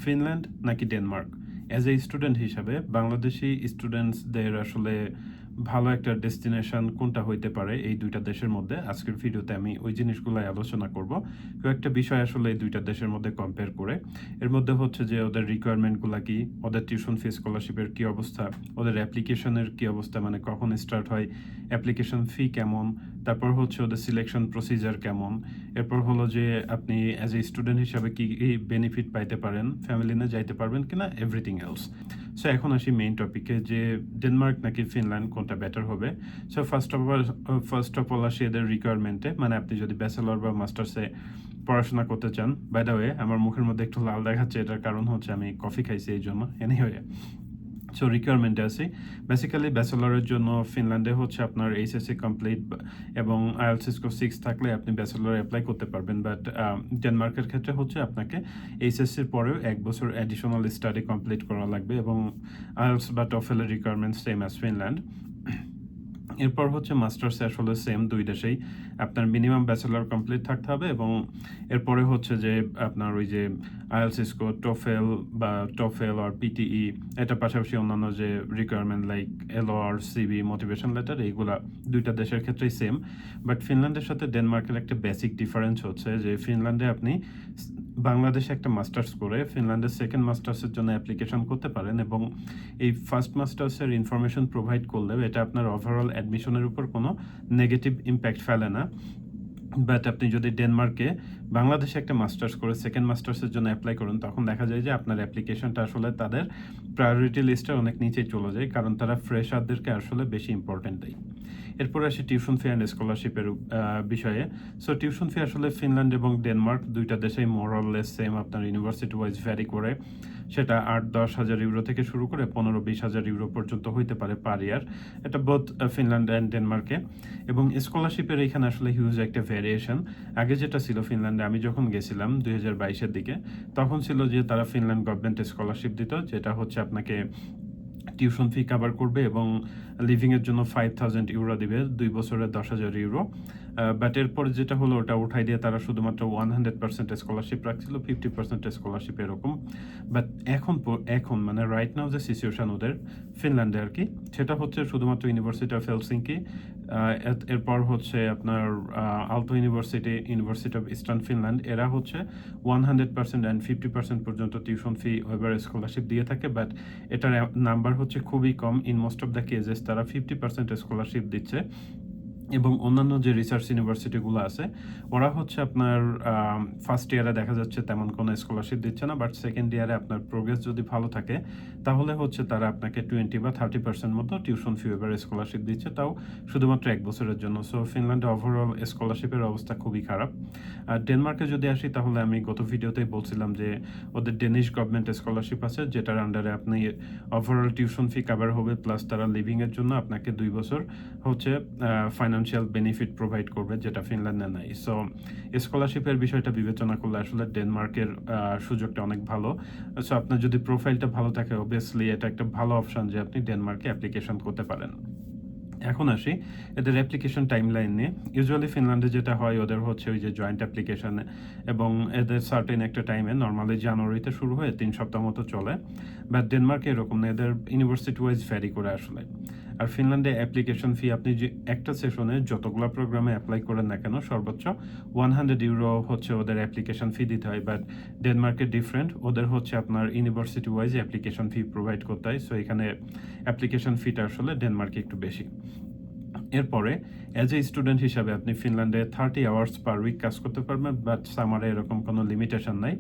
Finland নাকি Denmark? As a student হিসাবে বাংলাদেশি স্টুডেন্টসদের আসলে ভালো একটা ডেস্টিনেশন কোনটা হইতে পারে এই ২ টা দেশের মধ্যে? আজকের ভিডিওতে আমি ওই জিনিসগুলাই আলোচনা করব। কয়েকটা বিষয় আসলে এই ২ টা দেশের মধ্যে কম্পেয়ার করে। এর মধ্যে হচ্ছে যে ওদের রিকোয়ারমেন্টগুলা কি? ওদের টিউশন ফি, স্কলারশিপের কি অবস্থা? ওদের অ্যাপ্লিকেশনের কি অবস্থা? মানে কখন স্টার্ট হয়? অ্যাপ্লিকেশন ফি কেমন? তারপর হচ্ছে ওদের সিলেকশন প্রসিজার কেমন? এরপর হলো যে আপনি অ্যাজ এ স্টুডেন্ট হিসাবে কি বেনিফিট পাইতে পারেন? ফ্যামিলি নিয়ে যাইতে পারবেন কিনা? Everything else. সো এখন আসি মেইন টপিকে যে ডেনমার্ক নাকি ফিনল্যান্ড কোনটা বেটার হবে। সো ফার্স্ট অফ অল আসি এদের রিকোয়ারমেন্টে। মানে আপনি যদি ব্যাচেলর বা মাস্টার্সে পড়াশোনা করতে চান, বাই দ্য ওয়ে আমার মুখের মধ্যে একটু লাল দেখাচ্ছে, এটার কারণ হচ্ছে আমি কফি খাইছি এই জন্য। এনিওয়ে, সো রিকোয়ারমেন্টে আছি বেসিক্যালি ব্যাচেলরের জন্য ফিনল্যান্ডে হচ্ছে আপনার এইচএসসি কমপ্লিট এবং আইএলটিএস স্কোর 6 থাকলে আপনি ব্যাচেলর অ্যাপ্লাই করতে পারবেন। বাট ডেনমার্কের ক্ষেত্রে হচ্ছে আপনাকে এইচএসসির পরেও 1 বছর অ্যাডিশনাল স্টাডি কমপ্লিট করা লাগবে এবং আইএলটিএস বা টফেলের রিকোয়ারমেন্ট সেম অ্যাজ ফিনল্যান্ড। এরপর হচ্ছে মাস্টার্সে আসলে সেম ২ দেশেই আপনার মিনিমাম ব্যাচেলর কমপ্লিট থাকতে হবে এবং এরপরে হচ্ছে যে আপনার ওই যে আইএলটিএস স্কোর, টোফেল আর পিটিই, এটার পাশাপাশি অন্যান্য যে requirement like LOR, CV, motivation letter, এইগুলা ২ টা দেশের ক্ষেত্রেই সেম। বাট ফিনল্যান্ডের সাথে ডেনমার্কের একটা বেসিক ডিফারেন্স হচ্ছে যে ফিনল্যান্ডে আপনি বাংলাদেশে একটা মাস্টার্স করে ফিনল্যান্ডের সেকেন্ড মাস্টার্সের জন্য অ্যাপ্লিকেশন করতে পারেন এবং এই ফার্স্ট মাস্টার্সের ইনফরমেশন প্রোভাইড করলেও এটা আপনার ওভারঅল অ্যাডমিশনের উপর কোনো নেগেটিভ ইম্প্যাক্ট ফেলে না। বাট আপনি যদি ডেনমার্কে বাংলাদেশে একটা মাস্টার্স করে সেকেন্ড মাস্টার্সের জন্য অ্যাপ্লাই করেন, তখন দেখা যায় যে আপনার অ্যাপ্লিকেশনটা আসলে তাদের প্রায়োরিটি লিস্টে অনেক নিচেই চলে যায়, কারণ তারা ফ্রেশারদেরকে আসলে বেশি ইম্পর্টেন্ট দেয়। এরপর আসি টিউশন ফি অ্যান্ড স্কলারশিপের বিষয়ে। সো টিউশন ফি আসলে ফিনল্যান্ড এবং ডেনমার্ক ২ টা দেশেই মোরলেস সেম, আপনার ইউনিভার্সিটি ওয়াইজ ভ্যারি করে। সেটা ৮-১০ হাজার ইউরো থেকে শুরু করে ১৫-২০ হাজার ইউরো পর্যন্ত হইতে পারে পার ইয়ার। এটা বোথ ফিনল্যান্ড অ্যান্ড ডেনমার্কে। এবং স্কলারশিপের এখানে আসলে হিউজ একটা ভ্যারিয়েশন। আগে যেটা ছিল ফিনল্যান্ডে, আমি যখন গেছিলাম ২০২২-এর দিকে, তখন ছিল যে তারা ফিনল্যান্ড গভর্নমেন্ট স্কলারশিপ দিত, যেটা হচ্ছে আপনাকে টিউশন ফি কভার করবে এবং লিভিংয়ের জন্য 5,000 ইউরো দিবে, ২ বছরে 10,000 ইউরো। বাট এরপরে যেটা হলো ওটা উঠাই দিয়ে তারা শুধুমাত্র 100% স্কলারশিপ রাখছিল, 50% স্কলারশিপ এরকম। বাট এখন মানে রাইট নাও যে সিচুয়েশন ওদের ফিনল্যান্ডে আর কি, সেটা হচ্ছে শুধুমাত্র ইউনিভার্সিটি অফ হেলসিঙ্কি, এরপর হচ্ছে আপনার আলতো ইউনিভার্সিটি অফ ইস্টার্ন ফিনল্যান্ড, এরা হচ্ছে 100% অ্যান্ড 50% পর্যন্ত টিউশন ফি ওয়েবার স্কলারশিপ দিয়ে থাকে। বাট এটার নাম্বার হচ্ছে খুবই কম। In most of the cases তারা 50% স্কলারশিপ দিচ্ছে এবং অন্যান্য যে রিসার্চ ইউনিভার্সিটিগুলো আছে ওরা হচ্ছে আপনার ফার্স্ট ইয়ারে দেখা যাচ্ছে তেমন কোনো স্কলারশিপ দিচ্ছে না, বাট সেকেন্ড ইয়ারে আপনার প্রোগ্রেস যদি ভালো থাকে তাহলে হচ্ছে তারা আপনাকে 20 বা 30% মতো টিউশন ফি এবার স্কলারশিপ দিচ্ছে, তাও শুধুমাত্র 1 বছরের জন্য। সো ফিনল্যান্ডে ওভারঅল স্কলারশিপের অবস্থা খুবই খারাপ। আর ডেনমার্কে যদি আসি, তাহলে আমি গত ভিডিওতেই বলছিলাম যে ওদের ডেনিশ গভর্নমেন্ট স্কলারশিপ আছে, যেটার আন্ডারে আপনি ওভারঅল টিউশন ফি কভার হবে, প্লাস তারা লিভিংয়ের জন্য আপনাকে 2 বছর হচ্ছে ফাইন্যান্সিয়াল বেনিফিট প্রোভাইড করবে, যেটা ফিনল্যান্ডে নাই। সো স্কলারশিপের বিষয়টা বিবেচনা করলে আসলে ডেনমার্কের সুযোগটা অনেক ভালো। সো আপনার যদি প্রোফাইলটা ভালো থাকে, অবভিয়াসলি এটা একটা ভালো অপশন যে আপনি ডেনমার্কে অ্যাপ্লিকেশন করতে পারেন। এখন আসি এদের অ্যাপ্লিকেশন টাইমলাইন নিয়ে। ইউজুয়ালি ফিনল্যান্ডে যেটা হয় ওদের হচ্ছে ওই যে জয়েন্ট অ্যাপ্লিকেশন, এবং এদের সার্টেন একটা টাইমে নর্মালি জানুয়ারিতে শুরু হয়ে 3 সপ্তাহ মতো চলে। বাট ডেনমার্কে এরকম না, এদের ইউনিভার্সিটি ওয়াইজ ভ্যারি করে আসলে। আর ফিনল্যান্ডে অ্যাপ্লিকেশন ফি আপনি যে একটা সেশনে যতগুলো প্রোগ্রামে অ্যাপ্লাই করেন না কেন সর্বোচ্চ 100 ইউরো হচ্ছে ওদের অ্যাপ্লিকেশন ফি দিতে হয়। বাট ডেনমার্কে ডিফারেন্ট, ওদের হচ্ছে আপনার university wise application fee provide করতে হয়। সো এখানে অ্যাপ্লিকেশন ফিটা আসলে ডেনমার্কে একটু বেশি। এরপরে অ্যাজ এ স্টুডেন্ট হিসাবে আপনি ফিনল্যান্ডে 30 আওয়ার্স পার উইক কাজ করতে পারবেন, বাট সামারে এরকম কোনো লিমিটেশন নাই।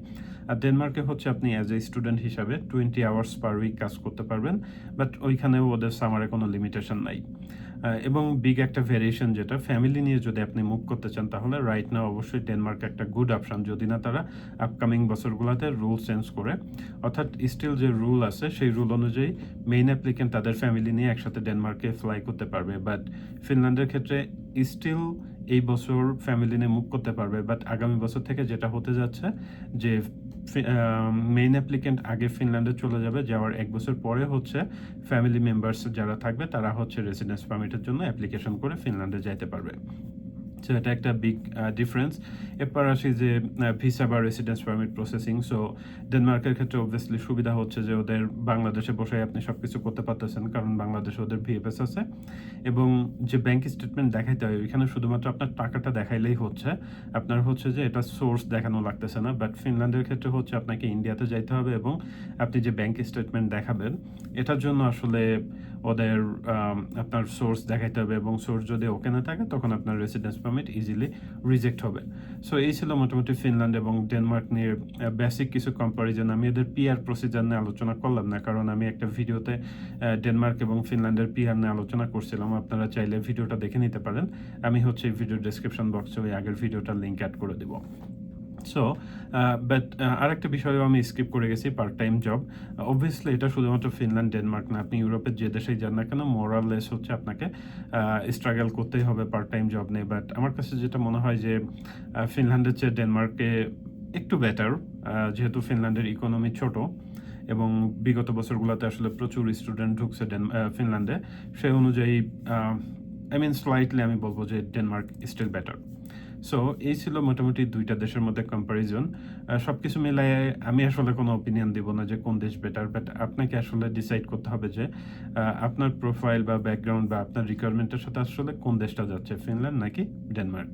আর ডেনমার্কে হচ্ছে আপনি অ্যাজ এ স্টুডেন্ট হিসাবে 20 আওয়ার্স পার উইক কাজ করতে পারবেন, বাট ওইখানেও ওদের সামারে কোনো লিমিটেশন নাই। এবং বিগ একটা ভেরিয়েশন যেটা ফ্যামিলি নিয়ে যদি আপনি মুভ করতে চান, তাহলে রাইট নাও অবশ্যই ডেনমার্ক একটা গুড অপশন, যদি না তারা আপকামিং বছরগুলোতে রুল চেঞ্জ করে। অর্থাৎ স্টিল যে রুল আছে সেই রুল অনুযায়ী মেইন অ্যাপ্লিকেন্ট তাদের ফ্যামিলি নিয়ে একসাথে ডেনমার্কে ফ্লাই করতে পারবে। বাট ফিনল্যান্ডের ক্ষেত্রে স্টিল এই বছর ফ্যামিলি নিয়ে মুভ করতে পারবে, বাট আগামী বছর থেকে যেটা হতে যাচ্ছে যে মেইন অ্যাপ্লিকেন্ট আগে ফিনল্যান্ডে চলে যাবে, যাওয়ার 1 বছর পরে হচ্ছে ফ্যামিলি মেম্বার্স যারা থাকবে তারা হচ্ছে রেসিডেন্স পারমিটের জন্য অ্যাপ্লিকেশন করে ফিনল্যান্ডে যাইতে পারবে। সো এটা একটা বিগ ডিফারেন্স। এরপর আসি যে ভিসা বা রেসিডেন্স পারমিট প্রসেসিং। সো ডেনমার্কের ক্ষেত্রে অবভিয়াসলি সুবিধা হচ্ছে যে ওদের বাংলাদেশে বসে আপনি সবকিছু করতে পারতেছেন, কারণ বাংলাদেশে ওদের ভিএফএস আছে এবং যে ব্যাংক স্টেটমেন্ট দেখাইতে হয় ওইখানে শুধুমাত্র আপনার টাকাটা দেখাইলেই হচ্ছে, আপনার হচ্ছে যে এটা সোর্স দেখানো লাগতেছে না। বাট ফিনল্যান্ডের ক্ষেত্রে হচ্ছে আপনাকে ইন্ডিয়াতে যাইতে হবে এবং আপনি যে ব্যাংক স্টেটমেন্ট দেখাবেন এটার জন্য আসলে ওদের আপনার সোর্স দেখাইতে হবে এবং সোর্স যদি ওকে না থাকে তখন আপনার রেসিডেন্স পারমিট ইজিলি রিজেক্ট হবে। সো এই ছিল মোটামুটি ফিনল্যান্ড এবং ডেনমার্ক নিয়ে বেসিক কিছু কম্পারিজন। আমি এদের পিআর প্রসিজার নিয়ে আলোচনা করলাম না, কারণ আমি একটা ভিডিওতে ডেনমার্ক এবং ফিনল্যান্ডের পিআর নিয়ে আলোচনা করছিলাম। আপনারা চাইলে ভিডিওটা দেখে নিতে পারেন। আমি হচ্ছে এই ভিডিও ডেসক্রিপশন বক্সে ওই আগের ভিডিওটার লিঙ্ক অ্যাড করে দেবো। সো বাট আরেকটা বিষয়ও আমি স্কিপ করে গেছি, পার্ট টাইম জব। অবভিয়াসলি এটা শুধুমাত্র ফিনল্যান্ড ডেনমার্ক না, আপনি ইউরোপের যে দেশেই যান না কেন মোরাললেস হচ্ছে আপনাকে স্ট্রাগল করতেই হবে পার্ট টাইম জব নিয়ে। বাট আমার কাছে যেটা মনে হয় যে ফিনল্যান্ডের চেয়ে ডেনমার্কে একটু বেটার, যেহেতু ফিনল্যান্ডের ইকোনমি ছোট এবং বিগত বছরগুলোতে আসলে প্রচুর স্টুডেন্ট ঢুকছে ফিনল্যান্ডে, সেই অনুযায়ী স্লাইটলি আমি বলবো যে ডেনমার্ক স্টিল বেটার। সো এই ছিল মোটামুটি দুইটা দেশের মধ্যে কম্প্যারিজন। সব কিছু মিলায়ে আমি আসলে কোনো অপিনিয়ন দিব না যে কোন দেশ বেটার, বাট আপনাকে আসলে ডিসাইড করতে হবে যে আপনার প্রোফাইল বা ব্যাকগ্রাউন্ড বা আপনার রিকোয়ারমেন্টের সাথে আসলে কোন দেশটা যাচ্ছে, ফিনল্যান্ড নাকি ডেনমার্ক।